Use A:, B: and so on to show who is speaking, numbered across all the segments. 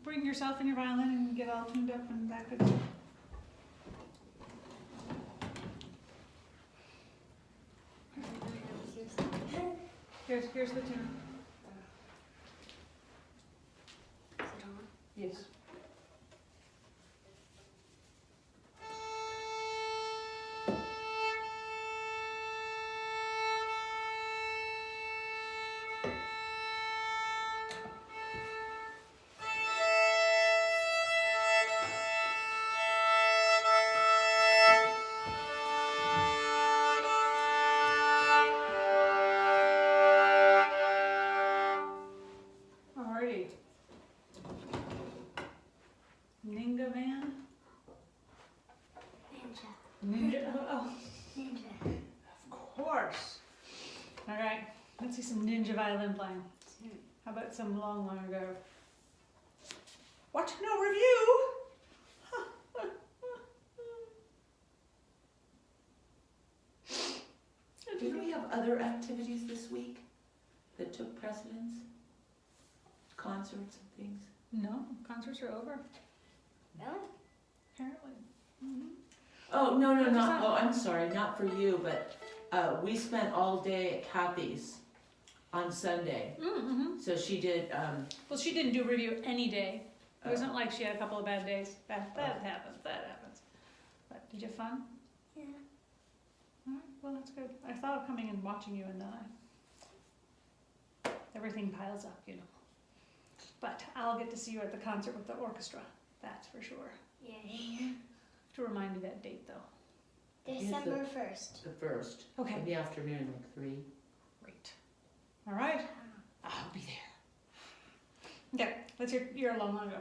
A: bring yourself and your violin and get all tuned up and that good stuff. Here's the tune.
B: Is it on?
A: Yes. Alrighty. Ninga Van? Ninja. Oh,
B: Ninja.
A: of course. Alright, let's see some ninja violin playing. How about some long ago? What? No review?
C: Did we have other activities this week that took precedence? Concerts and things?
A: No, concerts are over,
B: Really?
A: apparently. Mm-hmm.
C: Oh, no,
A: What is
C: not,
A: that?
C: oh, I'm sorry, not for you, but, we spent all day at Kathy's on Sunday.
A: Mm-hmm.
C: So she did,
A: Well, she didn't do review any day. It
C: Oh.
A: wasn't like she had a couple of bad days. That happens, that happens. But did you have fun?
B: Yeah.
A: Alright, well that's good. I thought of coming and watching you and then everything piles up, you know. But I'll get to see you at the concert with the orchestra, that's for sure.
B: Yeah.
A: To remind me that date though.
B: December 1st.
C: the first,
A: Okay,
C: in the afternoon, like 3.
A: great. Alright, I'll be there. Okay, let's hear your long ago.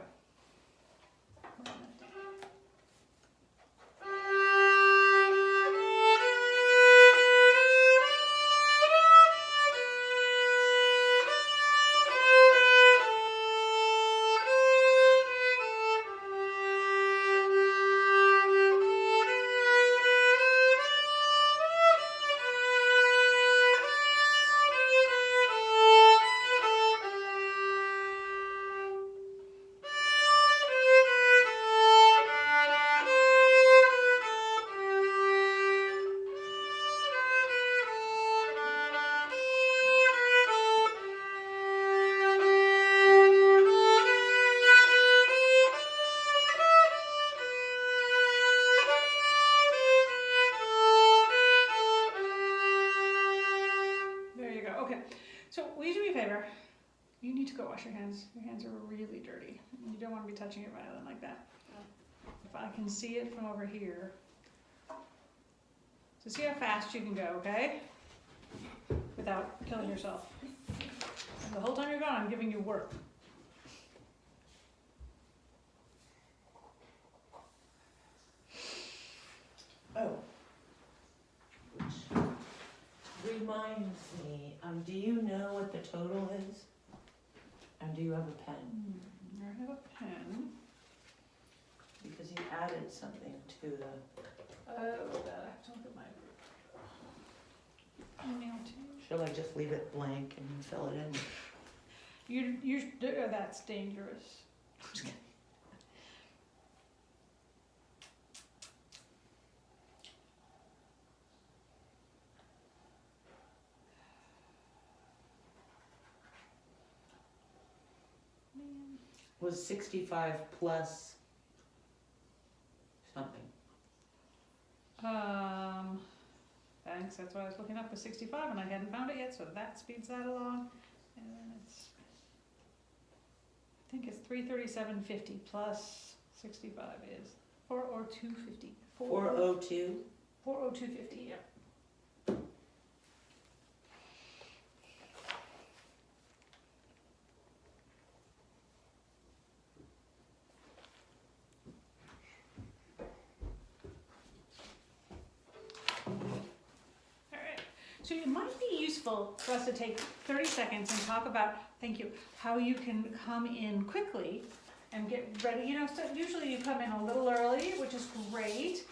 A: There you go. Okay. So will you do me a favor? You need to go wash your hands. Your hands are really dirty. You don't want to be touching your violin like that. If I can see it from over here. So see how fast you can go, okay? Without killing yourself. And the whole time you're gone, I'm giving you work.
C: Oh. Which reminds me, do you know what the total is? And do you have a pen?
A: I have a pen.
C: Because you added something to the,
A: Oh, that I have to look at my email too.
C: shall I just leave it blank and you fill it in?
A: That's dangerous. I'm just kidding. Man.
C: Was 65 plus something.
A: Thanks, that's what I was looking up, was 65 and I hadn't found it yet, so that speeds that along. And then I think it's 337.50 plus 65 is 402.50.
C: 402?
A: 402.50, yeah. So it might be useful for us to take 30 seconds and talk about, thank you, how you can come in quickly and get ready. You know, so usually you come in a little early, which is great,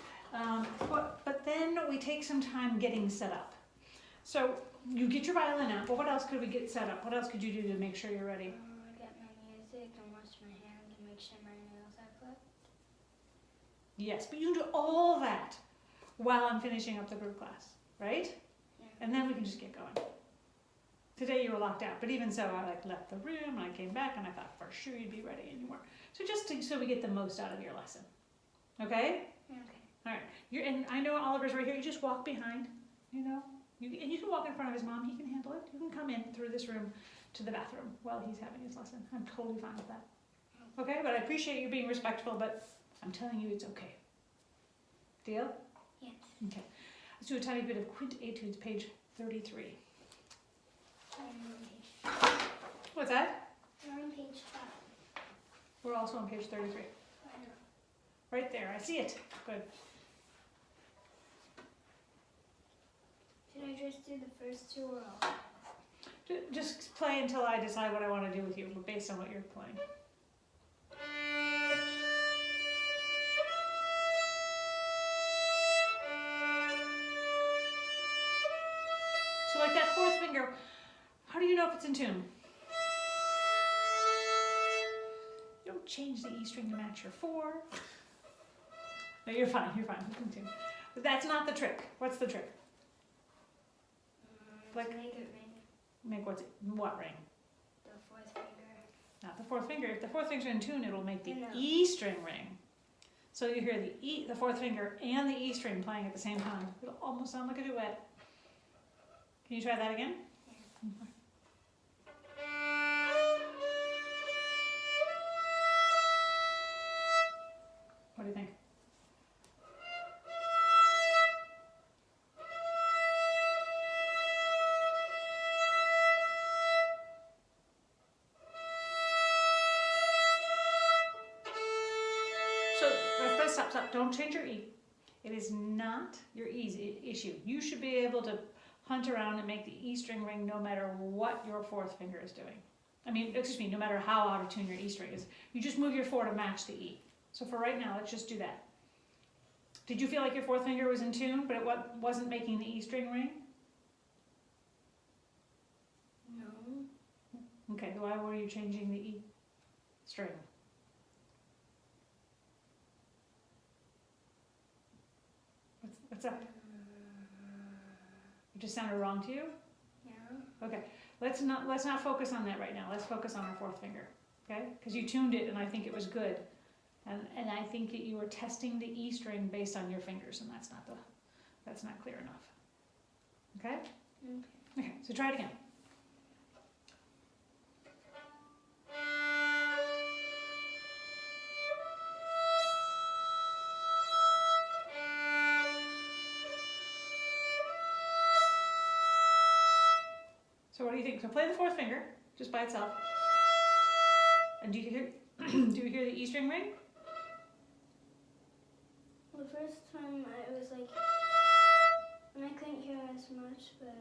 A: but then we take some time getting set up. So you get your violin out, but what else could we get set up? What else could you do to make sure you're ready?
B: I get my music and watch my hand and make sure my nails are clipped.
A: Yes, but you can do all that while I'm finishing up the group class, right?
B: Yeah.
A: And then we can just get going. Today you were locked out, but even so, I left the room and I came back and I thought for sure you'd be ready anymore. So so we get the most out of your lesson, okay?
B: Okay.
A: All right. And I know Oliver's right here. You just walk behind, you know. And you can walk in front of his mom. He can handle it. You can come in through this room to the bathroom while he's having his lesson. I'm totally fine with that. Okay, but I appreciate you being respectful, but I'm telling you it's okay. Deal?
B: Yes.
A: Okay. Let's do a tiny bit of Quint Etudes, page 33.
B: I'm on page.
A: What's that?
B: We're on page 5.
A: We're also on page 33.
B: I know.
A: Right there. I see it. Good.
B: Should I just do the first 2 or all?
A: Just play until I decide what I want to do with you, based on what you're playing. So like that fourth finger, how do you know if it's in tune? You don't change the E string to match your 4. No, you're fine, it's in tune. But that's not the trick. What's the trick? Like-
B: To make it ring.
A: Make what ring?
B: The 4th finger.
A: Not the fourth finger. If the fourth finger's in tune, it'll make the
B: I know.
A: E string ring. So you hear the fourth finger and the E string playing at the same time. It'll almost sound like a duet. Can you try that again? What do you think? So, stop. Don't change your E. It is not your E's issue. You should be able to hunt around and make the E string ring no matter what your fourth finger is doing. No matter how out of tune your E string is. You just move your 4 to match the E. So for right now, let's just do that. Did you feel like your fourth finger was in tune, but it wasn't making the E string ring?
B: No.
A: Okay, why were you changing the E string? What's up? It just sounded wrong to you?
B: Yeah.
A: Okay, let's not focus on that right now. Let's focus on our fourth finger, okay? Because you tuned it and I think it was good. And I think that you were testing the E string based on your fingers, and that's not clear enough. Okay?
B: Okay.
A: Okay, so try it again. So what do you think? So play the fourth finger, just by itself. And do you hear the E string ring?
B: The first time it was like, and I couldn't hear as much, but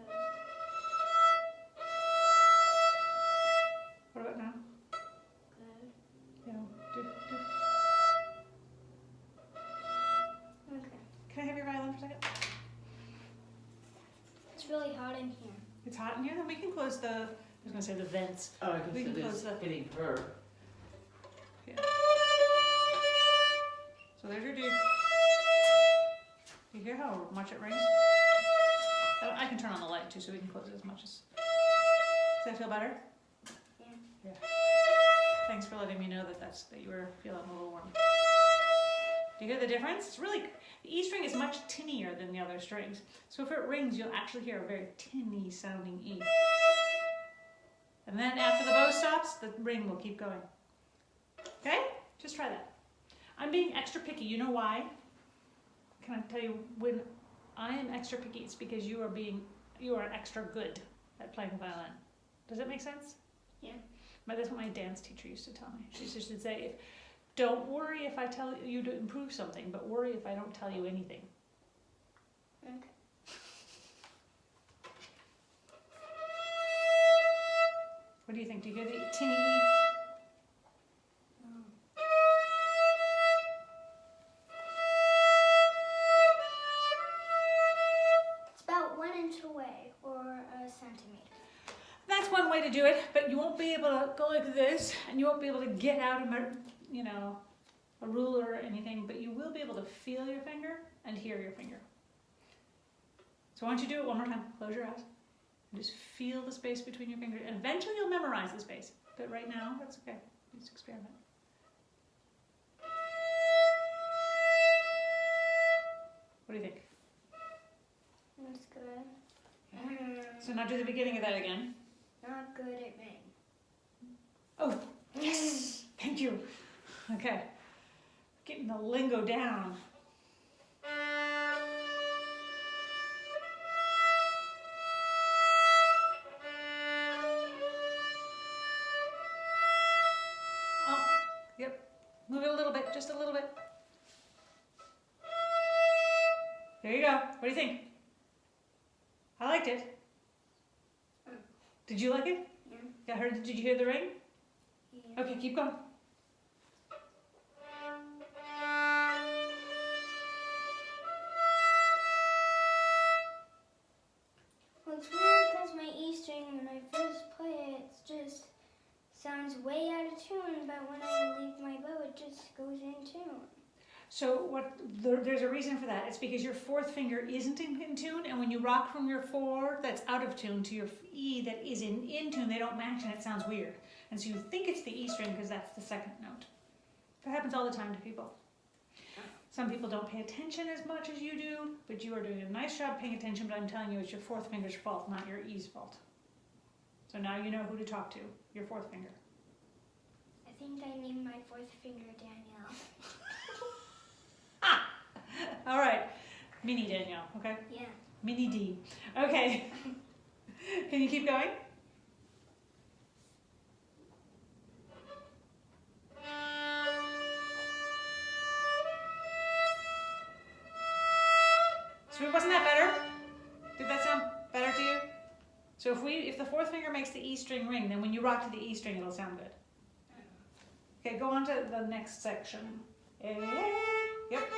A: What about now?
B: good.
A: Yeah.
B: Okay.
A: Can I have your violin for a second?
B: It's really hot in here.
A: It's hot in here, then we can close the, I was gonna say the vents.
C: Oh, I
A: We
C: guess
A: can
C: it
A: close
C: is
A: the-
C: hitting her.
A: Yeah. So there's your D. You hear how much it rings? I can turn on the light too, so we can close it as much as. Does that feel better?
B: Yeah.
A: Yeah. Thanks for letting me know that you were feeling a little warm. Do you hear the difference? It's really, the E string is much tinnier than the other strings. So if it rings, you'll actually hear a very tinny sounding E. And then after the bow stops, the ring will keep going. Okay? Just try that. I'm being extra picky. You know why? Can I tell you, when I am extra picky, it's because you are extra good at playing the violin. Does that make sense?
B: Yeah.
A: But that's what my dance teacher used to tell me. She used to say, don't worry if I tell you to improve something, but worry if I don't tell you anything.
B: Okay.
A: What do you think? Do you hear the tinny E?
B: It's about 1 inch away, or a centimeter.
A: That's one way way to do it, but you won't be able to go like this, and you won't be able to get out of, a ruler or anything, but you will be able to feel your finger and hear your finger. So why don't you do it one more time? Close your eyes. And just feel the space between your fingers. And eventually you'll memorize the space. But right now, that's okay. Just experiment. What do you think?
B: That's good.
A: So now do the beginning of that again.
B: Not good at ring.
A: Oh, yes! Thank you. Okay. Getting the lingo down. Yep. Move it a little bit, just a little bit. There you go. What do you think? I liked it. Did you like it?
B: Yeah.
A: Did you hear the ring?
B: Yeah.
A: Okay, keep going.
B: Well, it's weird because my E string, when I first play it, it just sounds way out of tune, but when I leave my bow, it just goes in tune.
A: So there's a reason for that. It's because your fourth finger isn't in tune, and when you rock from your four that's out of tune to your E that is in tune, they don't match and it sounds weird. And so you think it's the E string because that's the second note. That happens all the time to people. Some people don't pay attention as much as you do, but you are doing a nice job paying attention, but I'm telling you it's your fourth finger's fault, not your E's fault. So now you know who to talk to, your fourth finger.
B: I think I named my fourth finger Danielle.
A: All right, Mini Danielle, okay?
B: Yeah.
A: Mini D. Okay. Can you keep going? So wasn't that better? Did that sound better to you? So if the fourth finger makes the E string ring, then when you rock to the E string, it'll sound good. Okay, go on to the next section. Yep.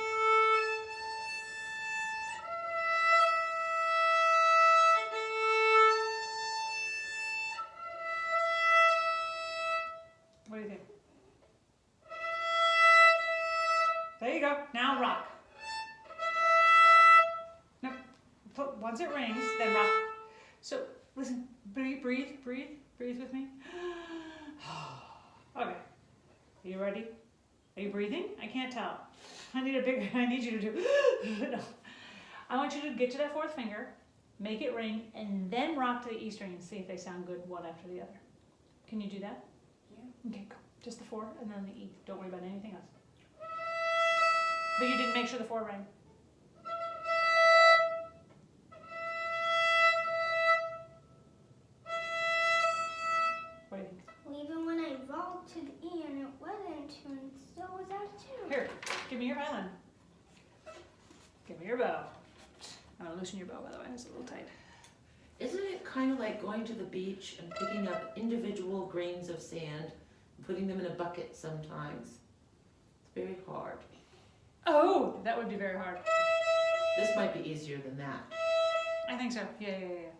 A: What do you think? There you go. Now rock. Nope. Once it rings, then rock. So listen, breathe with me. Okay. Are you ready? Are you breathing? I can't tell. I need you to do. No. I want you to get to that fourth finger, make it ring, and then rock to the E string and see if they sound good one after the other. Can you do that?
B: Yeah.
A: Okay, go. Just the four and then the E. Don't worry about anything else. But you didn't make sure the four rang. What do you think?
B: Well, even when I rolled to the E and it wasn't tune, it still was out of tune.
A: Here, give me your violin. Give me your bow. I'm gonna loosen your bow, by the way. It's a little tight.
C: Isn't it kind of like going to the beach and picking up individual grains of sand and putting them in a bucket sometimes? It's very hard.
A: Oh, that would be very hard.
C: This might be easier than that.
A: I think so. Yeah.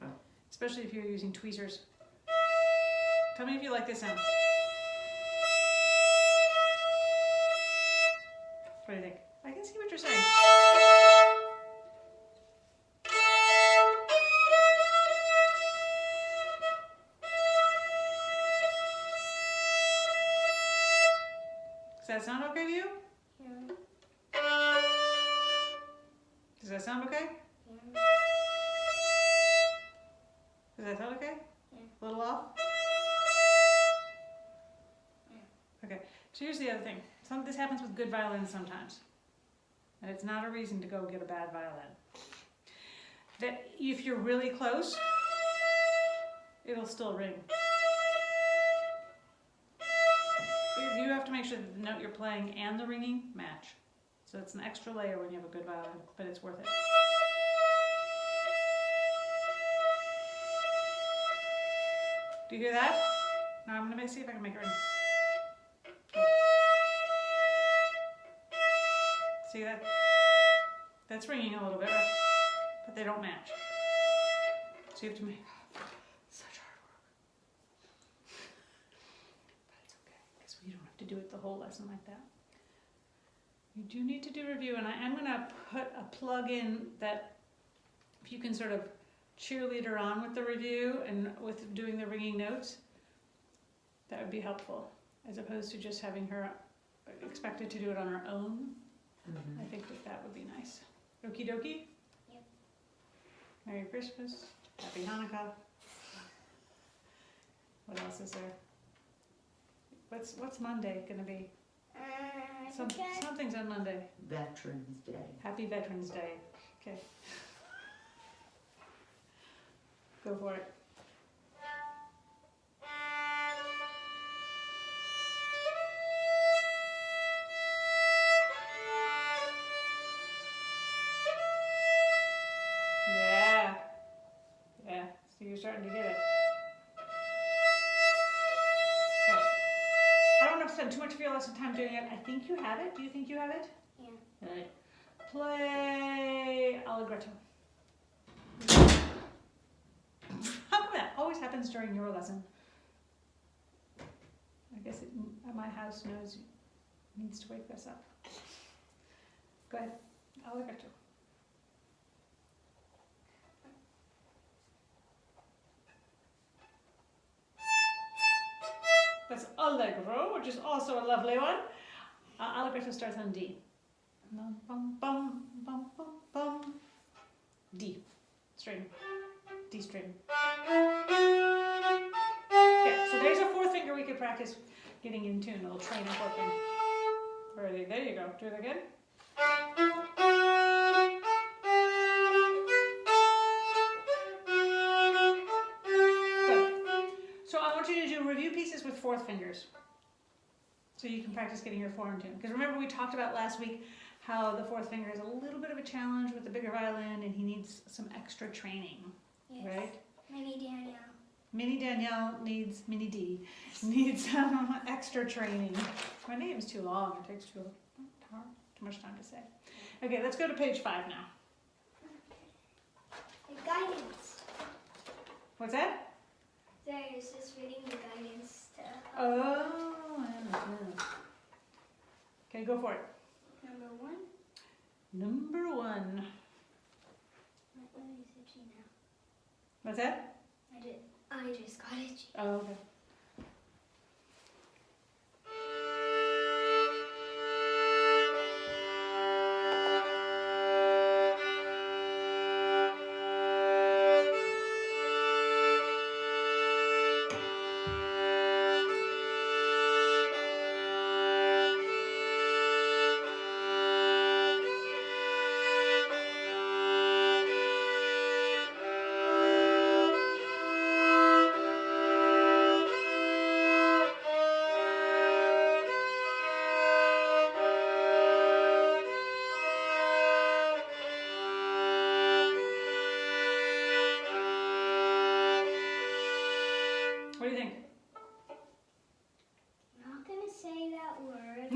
C: Oh.
A: Especially if you're using tweezers. Tell me if you like this sound. What do you think? I can see what you're saying. Does that sound okay to you?
B: Yeah.
A: Does that sound okay?
B: Yeah.
A: Does that sound okay?
B: Yeah.
A: A little off? Okay, so here's the other thing. This happens with good violins sometimes. And it's not a reason to go get a bad violin. That if you're really close, it'll still ring. You have to make sure that the note you're playing and the ringing match. So it's an extra layer when you have a good violin, but it's worth it. Do you hear that? Now I'm gonna see if I can make it ring. See that? That's ringing a little bit, right? But they don't match. So you have to make such hard work. do it the whole lesson like that. You do need to do review, and I am going to put a plug in that if you can sort of cheerlead her on with the review and with doing the ringing notes, that would be helpful, as opposed to just having her expected to do it on her own. I think that would be nice. Okie dokie?
B: Yep.
A: Merry Christmas. Happy Hanukkah. What else is there? What's Monday gonna be? Something's on Monday.
C: Veterans Day.
A: Happy Veterans Day. Okay. Go for it. Yeah. Yeah. So you're starting to get it. Okay. I don't want to spend too much of your lesson time doing it. I think you have it. Do you think you have it?
B: Yeah.
A: All right. Play Allegretto. How come that always happens during your lesson? I guess my house knows needs to wake us up. Go ahead. Allegretto. That's Allegro, which is also a lovely one. Allegretto starts on D. Bum, bum, bum, bum, bum, bum. D string. D string. Okay, so there's a fourth finger we could practice getting in tune. A little train of working. There you go. Do it again. Good. So I want you to do review pieces with fourth fingers, so you can practice getting your four in tune. Because remember we talked about last week how the fourth finger is a little bit of a challenge with the bigger violin, and he needs some extra training,
B: Yes.
A: right?
B: Mini Danielle.
A: Mini Danielle needs, Mini D, needs some extra training. My name's too long, it takes too much time to say. Okay, let's go to page 5 now.
B: The guidance.
A: What's that?
B: There is just reading the guidance stuff.
A: Oh, I understand. Okay, go for it.
B: Number 1.
A: Number 1.
B: My eye is itchy now.
A: What's that?
B: I just got itchy.
A: Oh, okay. What do you think?
B: I'm not going to say that word.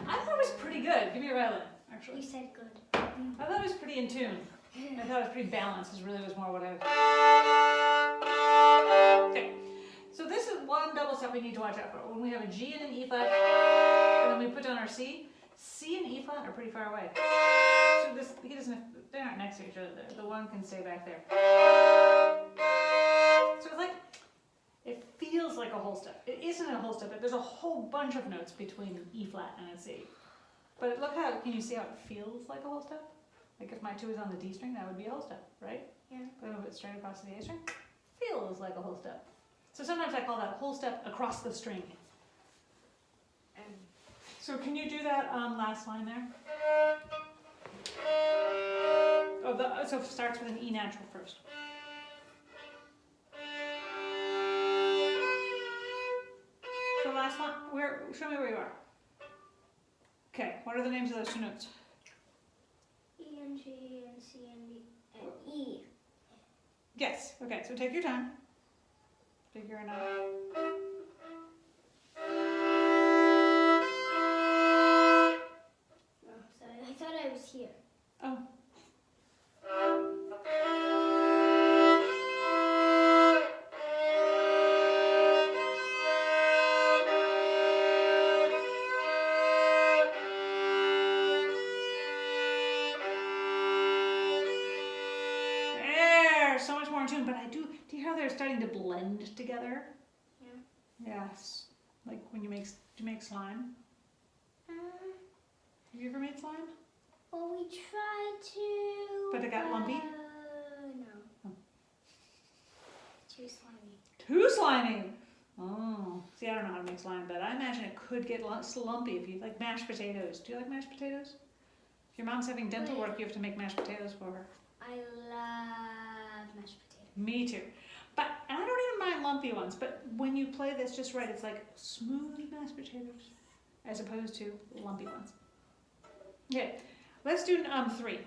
A: I thought it was pretty good. Give me a violin,
B: You
A: actually.
B: said good.
A: I thought it was pretty in tune. I thought it was pretty balanced. This really was more what I was. Okay, so this is one double step we need to watch out for. When we have a G and an E flat, and then we put down our C, C and E flat are pretty far away. So this, he doesn't have, they're not next to each other. The one can stay back there. So it's like, it feels like a whole step. It isn't a whole step, but there's a whole bunch of notes between E flat and a C. But look how, can you see how it feels like a whole step? Like if my 2 is on the D string, that would be a whole step, right?
B: Yeah.
A: But move it straight across to the A string, feels like a whole step. So sometimes I call that whole step across the string. So can you do that last line there? Oh, so it starts with an E natural first. So last one, show me where you are. Okay, what are the names of those 2 notes?
B: E and G and C and D and E.
A: Yes, okay, so take your time. Figuring out.
B: Oh, sorry, I thought I was here.
A: Oh. are so much more in tune, but do you hear how they're starting to blend together?
B: Yeah.
A: Yes. Like when do you make slime?
B: Um,
A: Have you ever made slime?
B: well, we tried to.
A: But it got lumpy?
B: No.
A: Oh.
B: Too slimy.
A: Too slimy! Oh. See, I don't know how to make slime, but I imagine it could get lumpy if you like mashed potatoes. Do you like mashed potatoes? If your mom's having dental
B: Wait.
A: work, you have to make mashed potatoes for her.
B: I love mashed potatoes.
A: Me too. But and I don't even mind lumpy ones, but when you play this just right, it's like smooth mashed potatoes as opposed to lumpy ones. Okay, let's do 3.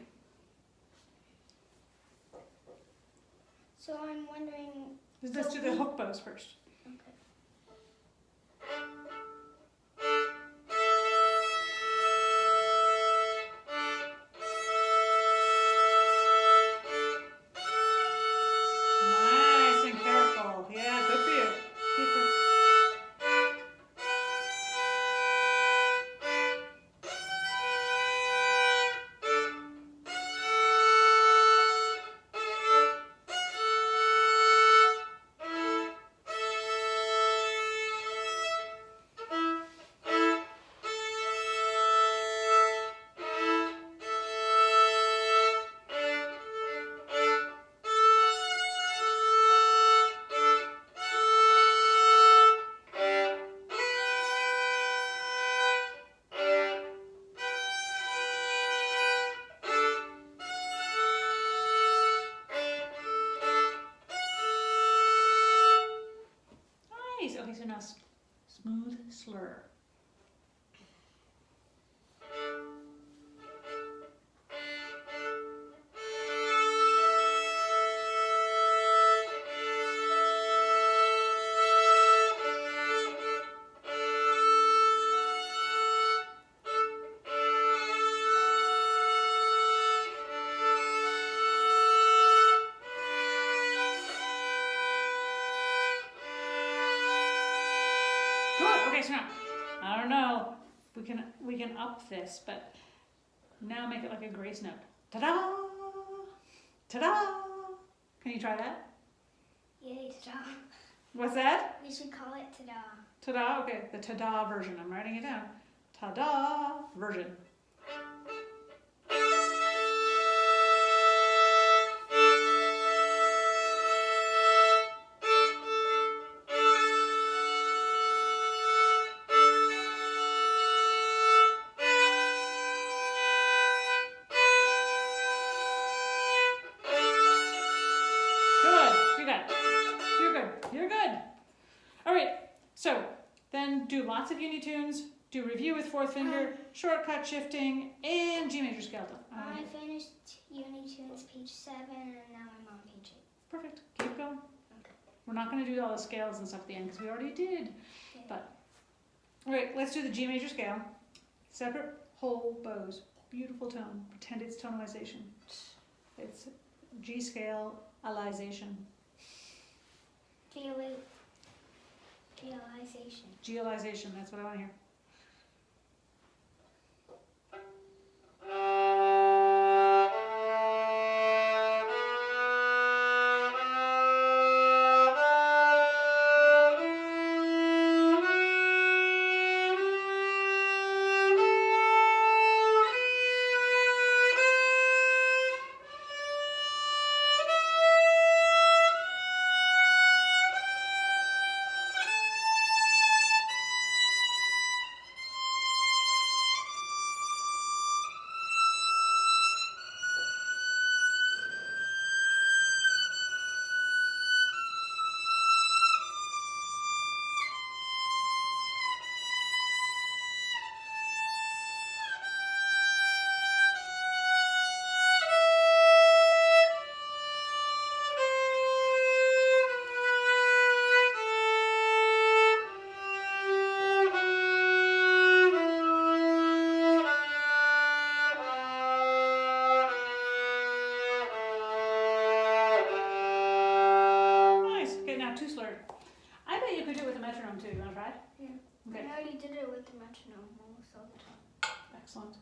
B: So I'm wondering.
A: Let's do the hook bows first.
B: Okay.
A: Nice and careful. Yeah, good for you. Keep her. Nice. Okay, so now smooth slur. Good. Okay, so now I don't know. We can up this, but now make it like a grace note. Ta-da! Ta-da! Can you try that?
B: Yay, ta-da.
A: What's that?
B: We should call it ta-da.
A: Ta-da. Okay, the ta-da version. I'm writing it down. Ta-da version. Good. You got it. You're good. You're good. All right. So then do lots of unitunes. Do review with fourth finger, shortcut shifting, and G major scale.
B: I finished Unitunes page 7 and now I'm on page 8.
A: Perfect. Keep going.
B: Okay.
A: We're not going to do all the scales and stuff at the end because we already did.
B: Okay.
A: But all right, let's do the G major scale. Separate whole bows. Beautiful tone. Pretend it's tonalization. It's G scale alization.
B: Realization.
A: Gealization. That's what I want to hear. Nice. Okay, now two slurred. I bet you could do it with a metronome too. You want to try it?
B: Yeah.
A: Okay.
B: I already did it with the metronome almost all the time.
A: Excellent.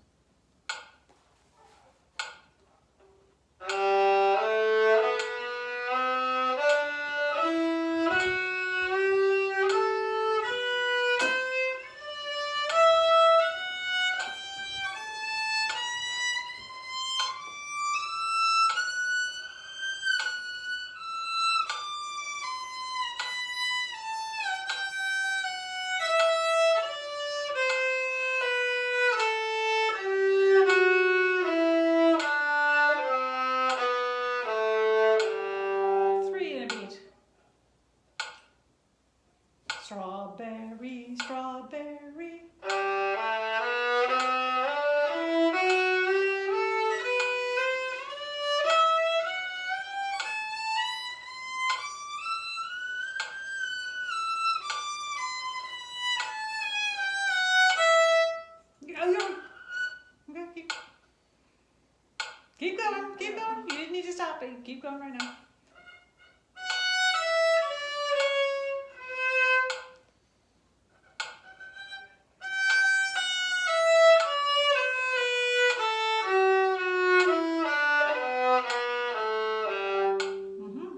A: stop it. Keep going right now.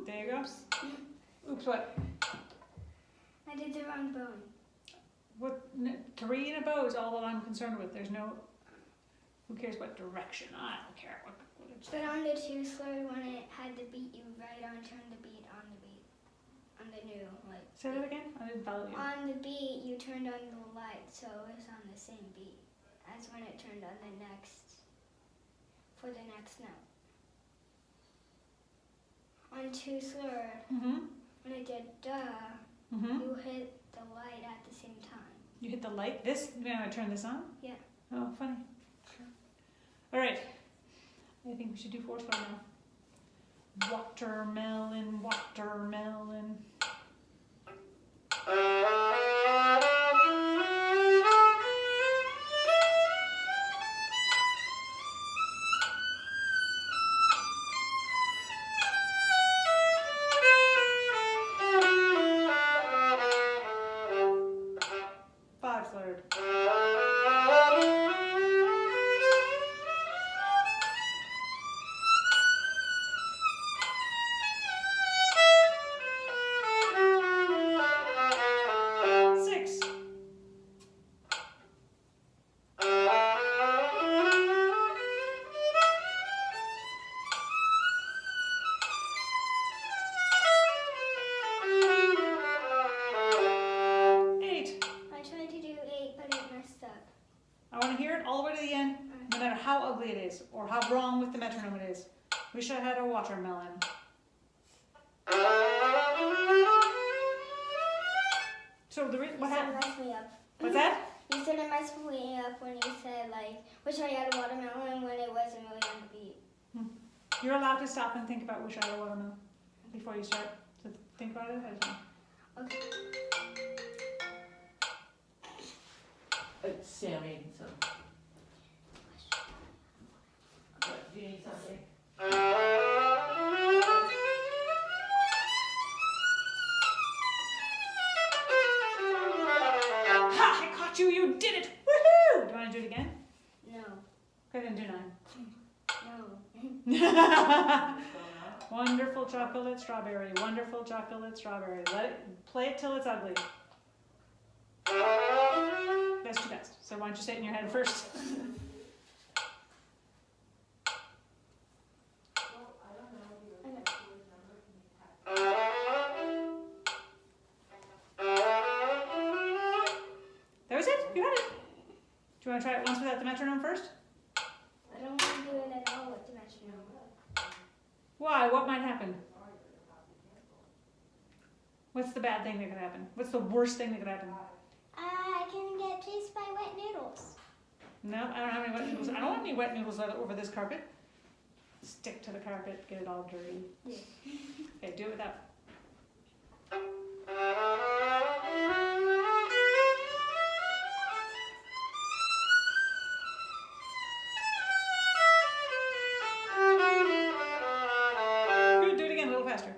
A: There you go. Oops, what?
B: I did the wrong bone.
A: What? 3 in a bow is all that I'm concerned with. There's no. Who cares what direction? I don't care what it's.
B: But on the 2 slur, when it had the beat, you right on turn the beat on the beat. On the new, like.
A: Say that again? I didn't follow you.
B: On the beat, you turned on the light, so it was on the same beat as when it turned on the next, for the next note. On 2 slur, when it did duh, you hit the light at the same time.
A: You hit the light? This? You want to turn this on?
B: Yeah.
A: Oh, funny. Sure. All right. I think we should do 4 slur now. Watermelon, watermelon. Or how wrong with the metronome it is. Wish I had a watermelon. So what happened?
B: You messed me up.
A: What's that?
B: You said it messed me up when you said like, wish I had a watermelon when it wasn't really on the beat.
A: You're allowed to stop and think about wish I had a watermelon before you start to think about it. I don't know.
B: Okay.
C: It's Sammy, so. Do you need something?
A: Ha! I caught you! You did it! Woohoo! Do you want to do it again?
B: No.
A: Okay, then do 9.
B: No.
A: Wonderful chocolate strawberry. Wonderful chocolate strawberry. Play it till it's ugly. That's too fast. So why don't you say it in your head first? That was it? You got it. Do you want to try it once without the metronome first?
B: I don't want to do it at all with the metronome.
A: Why? What might happen? What's the bad thing that could happen? What's the worst thing that could happen?
B: I can get chased by wet noodles.
A: No, I don't have any wet noodles. I don't want any wet noodles over this carpet. Stick to the carpet, get it all dirty.
B: Yeah.
A: Okay, do it without. Good, do it again, a little faster.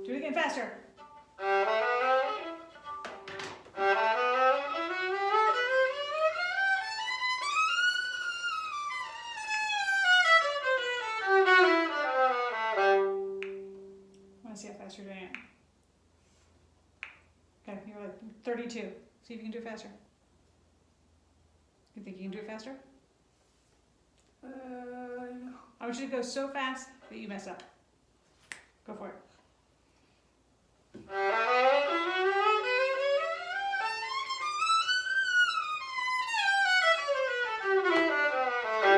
A: Do it again, faster. I want to see how fast you're doing it. Okay, you're like 32. See if you can do it faster. You think you can do it faster?
B: No.
A: I want you to go so fast that you mess up. Go for it. You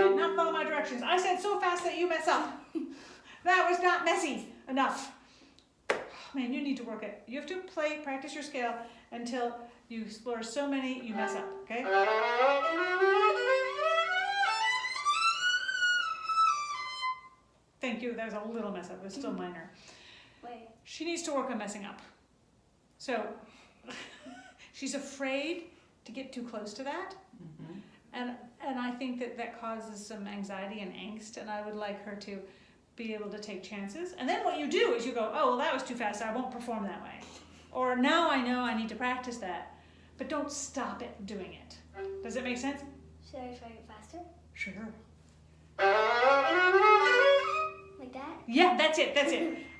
A: did not follow my directions. I said so fast that you mess up. That was not messy enough. Man, you need to work it. You have to practice your scale until you explore so many you mess up, okay? Thank you. That was a little mess up. It was still minor.
B: Wait.
A: She needs to work on messing up. So she's afraid to get too close to that.
C: Mhm.
A: And I think that causes some anxiety and angst, and I would like her to be able to take chances. And then what you do is you go, oh, well, that was too fast, I won't perform that way. Or now I know I need to practice that. But don't stop it doing it. Does it make sense?
B: Should I try it faster?
A: Sure.
B: Like that?
A: Yeah, that's it.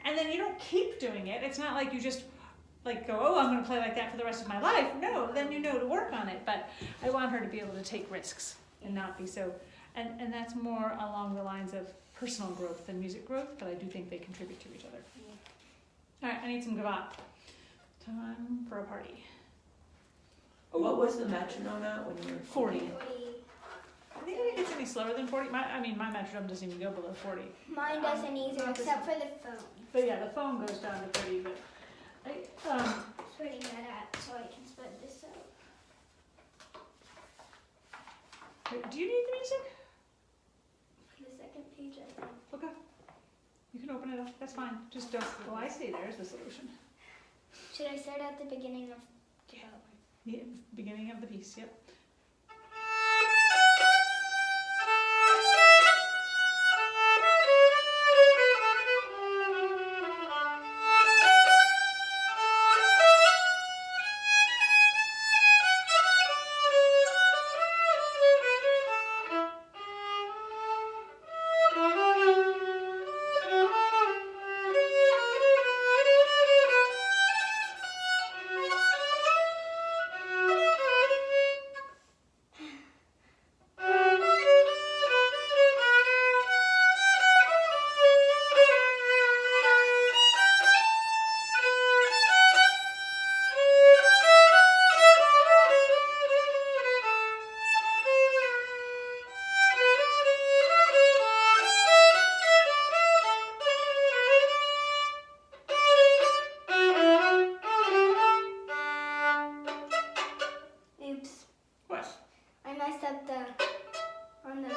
A: And then you don't keep doing it. It's not like you just like go, oh, I'm going to play like that for the rest of my life. No, then you know to work on it. But I want her to be able to take risks and not be so, and that's more along the lines of personal growth than music growth, but I do think they contribute to each other. All right, I need some gavotte. Time for a party.
C: What was the metronome at when you were
A: 40.
B: 40.
A: I think it gets any slower than 40. My metronome doesn't even go below 40.
B: Mine doesn't either, except for the phone.
A: But yeah, the phone goes down to 30. But
B: Spreading that out so I can spread this out.
A: do you need the music?
B: The second page, I think.
A: Okay. You can open it up. That's fine. Just don't. Oh, I see. There's the solution.
B: Should I start at the beginning of development?
A: Yeah, beginning of the piece. Yep.
B: Oops.
A: What?
B: I messed up on the,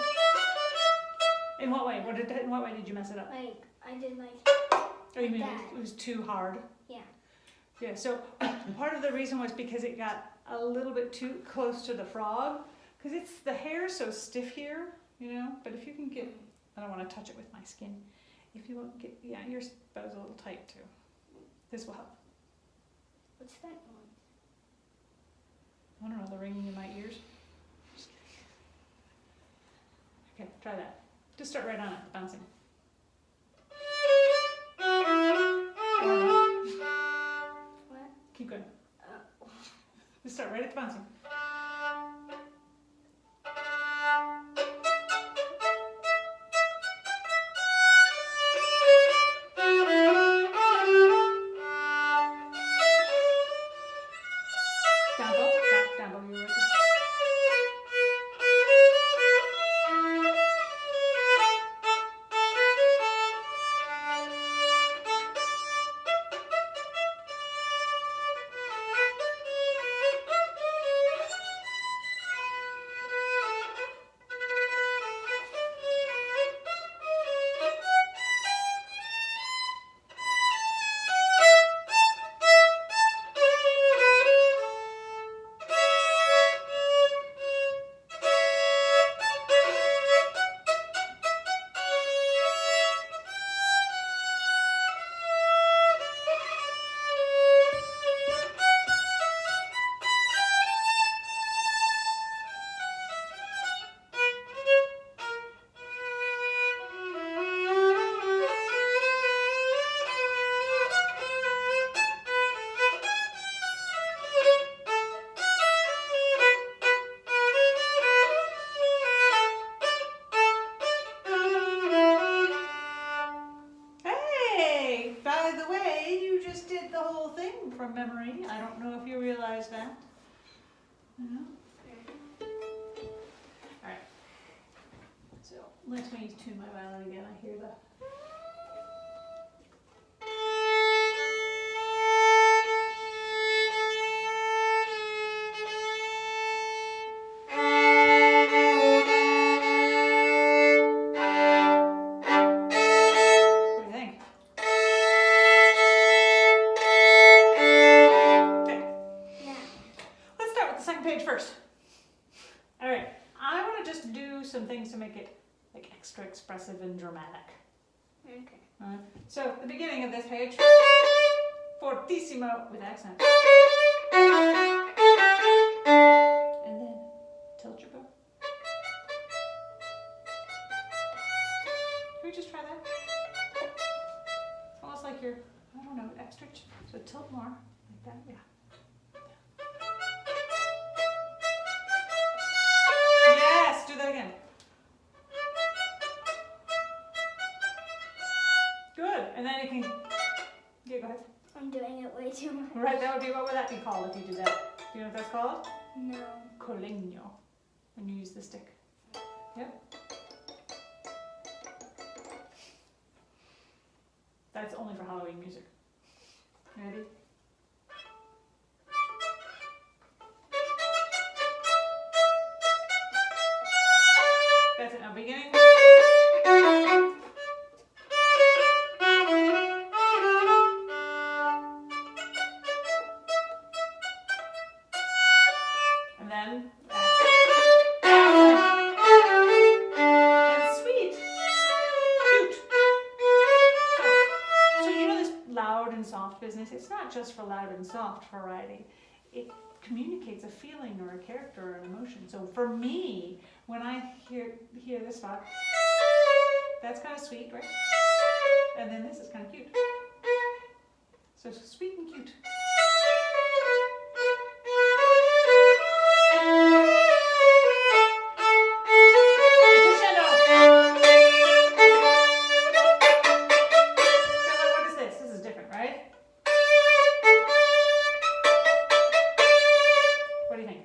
A: In what way? In what way did you mess it up?
B: like, I did like,
A: Oh, you mean
B: that.
A: it was too hard?
B: Yeah.
A: Yeah. So part of the reason was because it got a little bit too close to the frog, because the hair's so stiff here, you know. But if you can get, I don't want to touch it with my skin. If you won't get, yeah, your bow's a little tight too. This will help.
B: what's that one?
A: I don't know, the ringing in my ears. Just kidding. Okay, try that. Just start right on it, bouncing. Or not.
B: What?
A: Keep going. Just start right at the bouncing. Down bow, down bow, you're right. Hey, by the way, you just did the whole thing from memory. I don't know if you realize that. No? Alright. So let me tune my violin again. I hear the what do you think? some things to make it like extra expressive and dramatic.
B: Okay.
A: Alright, so the beginning of this page, fortissimo with accent. And then tilt your bow. Can we just try that? It's almost like you're, I don't know, extra, so tilt more, like that, yeah. Yes, do that again. Good, and then you can, yeah, go ahead.
B: I'm doing it way too much.
A: Right, that would be, what would that be called if you did that? Do you know what that's called?
B: No.
A: Colegno, when you use the stick. Yep. That's only for Halloween music. Ready? That's it, now beginning. And then and sweet. Cute. So you know this loud and soft business, it's not just for loud and soft variety. It communicates a feeling or a character or an emotion. So for me, when I hear this spot, that's kind of sweet, right? And then this is kind of cute. So sweet and cute. Crescendo. So what is this? This is different, right? What do you think?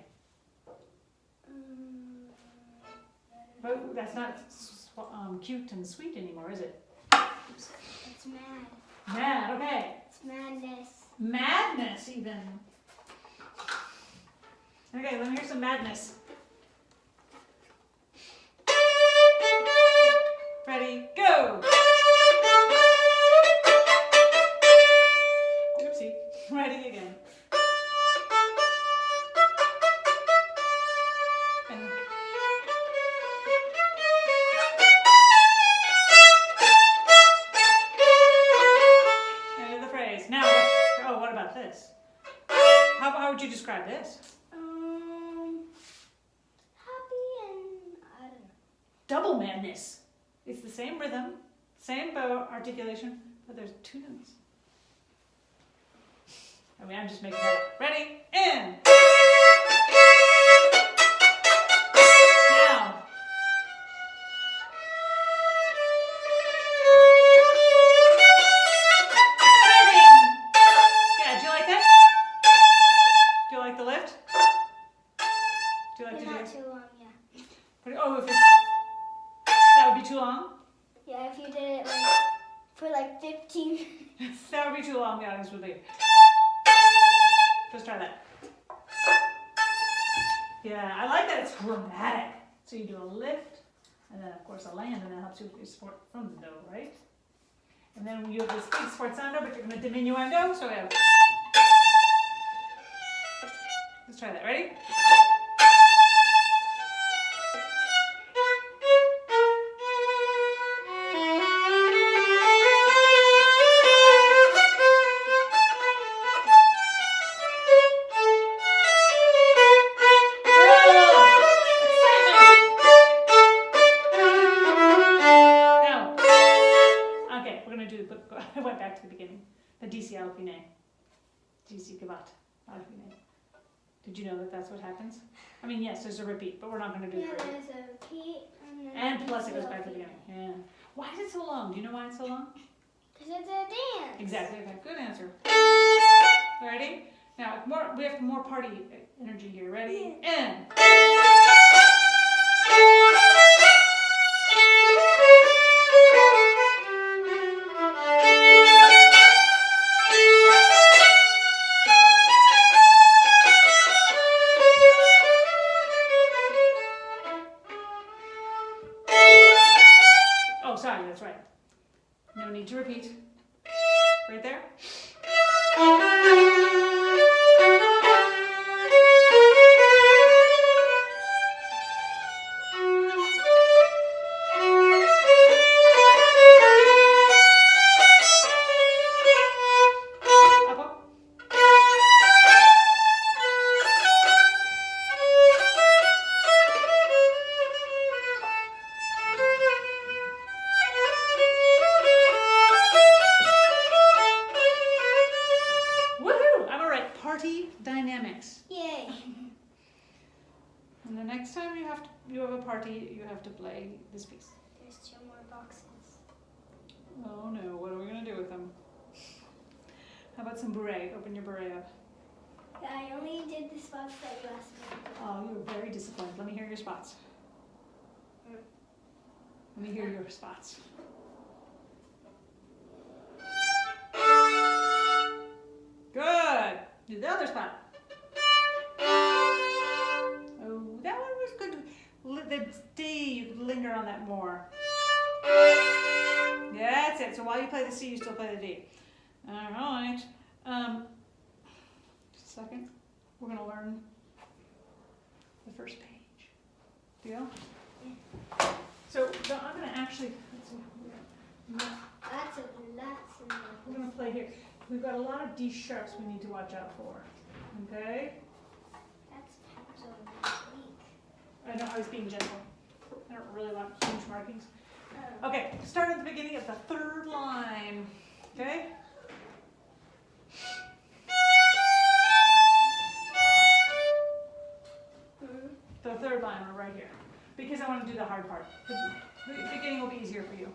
A: But that's not cute and sweet anymore, is it?
B: It's mad.
A: Mad, okay.
B: It's madness.
A: Madness, even. Okay, let me hear some madness. Ready, go! Oopsie. Ready again. And end of the phrase. Now, what about this? How would you describe this?
B: Happy and I don't know.
A: Double madness. It's the same rhythm, same bow articulation, but there's two notes. I mean, I'm just making that up. Ready? And now. Yeah, do you like that? Do you like the lift? Do you like to do
B: Not
A: it?
B: too long, yeah.
A: Oh, if that would be too long?
B: Yeah, if you did it for 15 minutes.
A: That would be too long, the audience would leave. Just try that. Yeah, I like that it's dramatic. So you do a lift, and then of course a land, and that helps you with your support from the do, right? And then you have this big sforzando, but you're going to diminuendo, so we have. Let's try that, ready? I went back to the beginning. The DC Alpine. DC Cavat Alpine. Did you know that that's what happens? I mean, yes, there's a repeat, but we're not going to do
B: Yeah,
A: the repeat.
B: there's a repeat.
A: And plus it goes back to the beginning. Yeah. Why is it so long? Do you know why it's so long?
B: Because it's a dance.
A: Exactly. Okay. Good answer. Ready? Now, we have more party energy here. Ready? And. Oh, sorry, that's right. No need to repeat. Right there. party dynamics.
B: Yay.
A: And the next time you have a party, you have to play this piece.
B: There's 2 more boxes.
A: Oh no, what are we gonna do with them? How about some beret? Open your beret up.
B: I only did the spots that you asked me.
A: Oh, you were very disciplined. Let me hear your spots. Let me hear your spots. Good. Do the other spot. Oh, that one was good. The D, you could linger on that more. Yeah, that's it. So while you play the C, you still play the D. All right. Just a second. We're going to learn the first page. Deal?
B: Yeah.
A: So I'm going to actually, let's see.
B: Lots of them.
A: We're going to play here. We've got a lot of D sharps we need to watch out for. Okay?
B: That's so this week.
A: I know I was being gentle. I don't really want huge markings. Okay, start at the beginning of the 3rd line. Okay? The 3rd line, we're right here. Because I want to do the hard part. The beginning will be easier for you.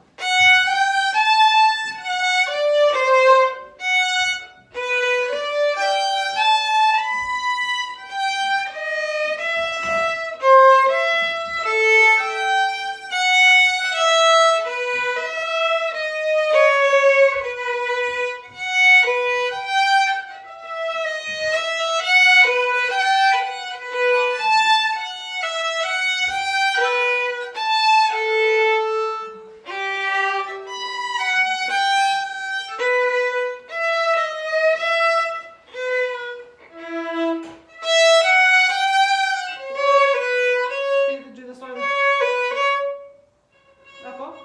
A: Do the slowly. Up.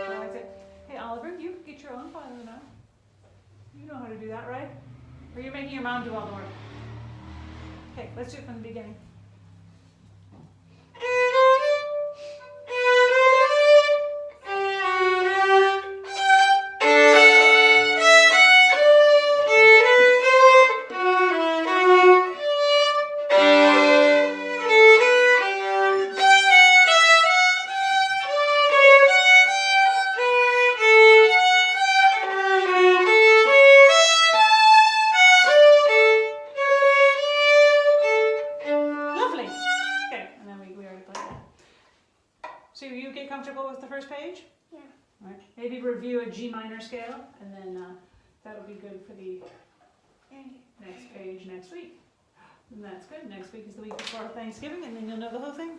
A: That's it. Hey, Oliver, you could get your own violin out. You know how to do that, right? Or you're making your mom do all the work? Okay, let's do it from the beginning. Lovely. Okay, and then we already played that. So you get comfortable with the first page?
B: Yeah.
A: All right. Maybe review a G minor scale, and then that'll be good for the next page next week. And that's good. Next week is the week before Thanksgiving, and then you'll know the whole thing.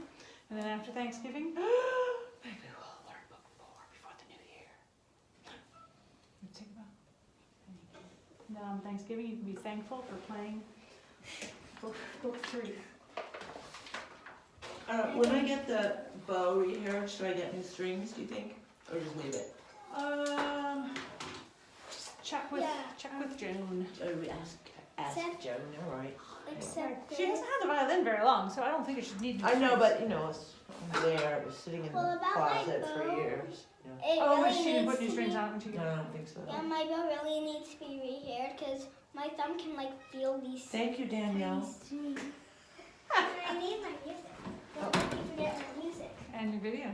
A: And then after Thanksgiving, maybe we'll learn book 4 before the new year. Let's think about. And then on Thanksgiving, you can be thankful for playing book 3.
C: When I get the bow rehair, should I get new strings, do you think? Or just leave it?
A: Check with Joan.
C: Ask
B: Except-
C: Joan, all right.
B: Except
A: She hasn't had the violin very long, so I don't think it should need.
C: I know, but you know, it's there, it was sitting in
B: Well,
C: the
B: about my
C: closet for
B: bow-
C: years. You know.
B: It
A: Oh,
B: really
A: she didn't
B: needs
A: put new
B: to
A: strings
B: be,
A: on it when she
C: No,
A: got
C: I don't think so.
B: Yeah, my bow really needs to be rehaired because my thumb can like feel these.
C: Thank you, Danielle.
B: I need my music. Don't let me forget my music.
A: And your video.